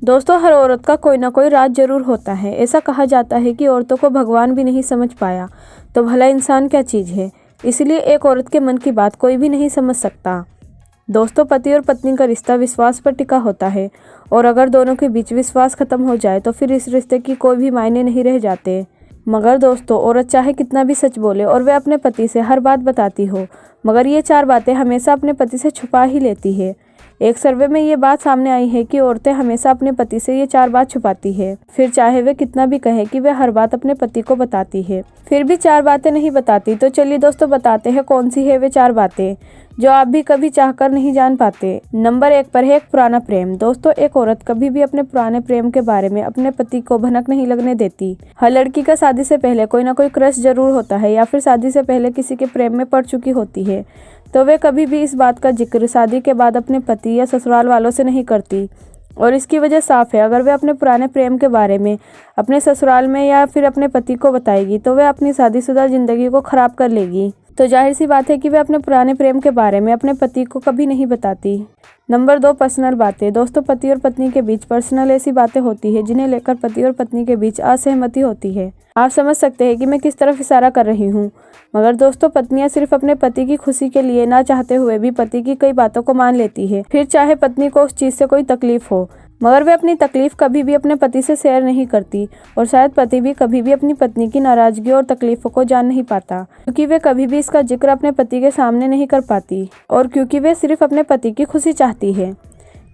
दोस्तों, हर औरत का कोई ना कोई राज जरूर होता है। ऐसा कहा जाता है कि औरतों को भगवान भी नहीं समझ पाया तो भला इंसान क्या चीज़ है। इसलिए एक औरत के मन की बात कोई भी नहीं समझ सकता। दोस्तों, पति और पत्नी का रिश्ता विश्वास पर टिका होता है और अगर दोनों के बीच विश्वास खत्म हो जाए तो फिर इस रिश्ते की कोई भी मायने नहीं रह जाते। मगर दोस्तों, औरत चाहे कितना भी सच बोले और वह अपने पति से हर बात बताती हो, मगर ये 4 बातें हमेशा अपने पति से छुपा ही लेती है। एक सर्वे में ये बात सामने आई है कि औरतें हमेशा अपने पति से ये 4 बात छुपाती है। फिर चाहे वे कितना भी कहे कि वे हर बात अपने पति को बताती है, फिर भी 4 बातें नहीं बताती। तो चलिए दोस्तों, बताते हैं कौन सी है वे 4 बातें जो आप भी कभी चाहकर नहीं जान पाते। नंबर 1 पर है एक पुराना प्रेम। दोस्तों, एक औरत कभी भी अपने पुराने प्रेम के बारे में अपने पति को भनक नहीं लगने देती। हर लड़की का शादी से पहले कोई ना कोई क्रश जरूर होता है या फिर शादी से पहले किसी के प्रेम में पड़ चुकी होती है, तो वे कभी भी इस बात का जिक्र शादी के बाद अपने पति या ससुराल वालों से नहीं करती। और इसकी वजह साफ है, अगर वे अपने पुराने प्रेम के बारे में अपने ससुराल में या फिर अपने पति को बताएगी तो वे अपनी शादीशुदा जिंदगी को खराब कर लेगी। तो जाहिर सी बात है कि वे अपने पुराने प्रेम के बारे में अपने पति को कभी नहीं बताती। नंबर 2, पर्सनल बातें। दोस्तों, पति और पत्नी के बीच पर्सनल ऐसी बातें होती है जिन्हें लेकर पति और पत्नी के बीच असहमति होती है। आप समझ सकते हैं कि मैं किस तरफ इशारा कर रही हूँ। मगर दोस्तों, पत्नियां सिर्फ अपने पति की खुशी के लिए ना चाहते हुए भी पति की कई बातों को मान लेती है। फिर चाहे पत्नी को उस चीज से कोई तकलीफ हो, मगर वे अपनी तकलीफ कभी भी अपने पति से शेयर नहीं करती। और शायद पति भी कभी भी अपनी पत्नी की नाराजगी और तकलीफों को जान नहीं पाता, क्योंकि वे कभी भी इसका जिक्र अपने पति के सामने नहीं कर पाती और क्योंकि वे सिर्फ अपने पति की खुशी चाहती है।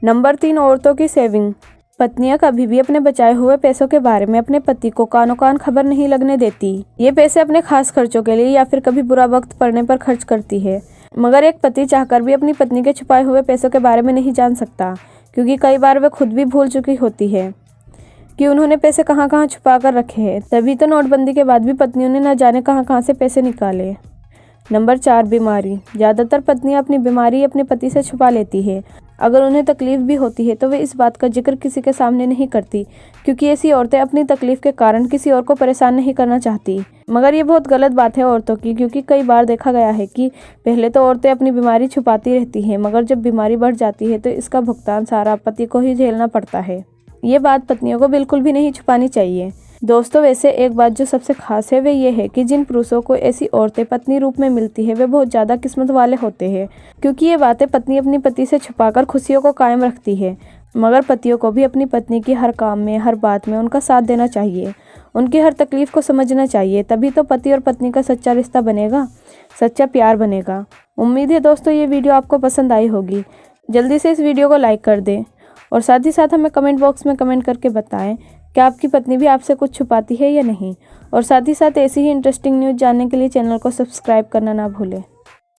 नंबर 3, औरतों की सेविंग। पत्नियां कभी भी अपने बचाए हुए पैसों के बारे में अपने पति को कानो कान खबर नहीं लगने देती। ये पैसे अपने खास खर्चों के लिए या फिर कभी बुरा वक्त पड़ने पर खर्च करती है। मगर एक पति चाहकर भी अपनी पत्नी के छुपाए हुए पैसों के बारे में नहीं जान सकता, क्योंकि कई बार वे खुद भी भूल चुकी होती है कि उन्होंने पैसे कहाँ कहाँ छुपा कर रखे हैं। तभी तो नोटबंदी के बाद भी पत्नियों ने न जाने कहाँ कहाँ से पैसे निकाले। नंबर 4, बीमारी। ज़्यादातर पत्नियां अपनी बीमारी अपने पति से छुपा लेती है। अगर उन्हें तकलीफ भी होती है तो वे इस बात का जिक्र किसी के सामने नहीं करती, क्योंकि ऐसी औरतें अपनी तकलीफ के कारण किसी और को परेशान नहीं करना चाहती। मगर ये बहुत गलत बात है औरतों की, क्योंकि कई बार देखा गया है कि पहले तो औरतें अपनी बीमारी छुपाती रहती हैं, मगर जब बीमारी बढ़ जाती है तो इसका भुगतान सारा पति को ही झेलना पड़ता है। ये बात पत्नियों को बिल्कुल भी नहीं छुपानी चाहिए। दोस्तों, वैसे एक बात जो सबसे खास है वे ये है कि जिन पुरुषों को ऐसी औरतें पत्नी रूप में मिलती है वे बहुत ज़्यादा किस्मत वाले होते हैं, क्योंकि ये बातें पत्नी अपनी पति से छुपाकर खुशियों को कायम रखती है। मगर पतियों को भी अपनी पत्नी की हर काम में, हर बात में उनका साथ देना चाहिए, उनकी हर तकलीफ को समझना चाहिए। तभी तो पति और पत्नी का सच्चा रिश्ता बनेगा, सच्चा प्यार बनेगा। उम्मीद है दोस्तों ये वीडियो आपको पसंद आई होगी। जल्दी से इस वीडियो को लाइक कर दें और साथ ही साथ हमें कमेंट बॉक्स में कमेंट करके बताएं कि आपकी पत्नी भी आपसे कुछ छुपाती है या नहीं। और साथ ही साथ ऐसी ही इंटरेस्टिंग न्यूज़ जानने के लिए चैनल को सब्सक्राइब करना ना भूलें।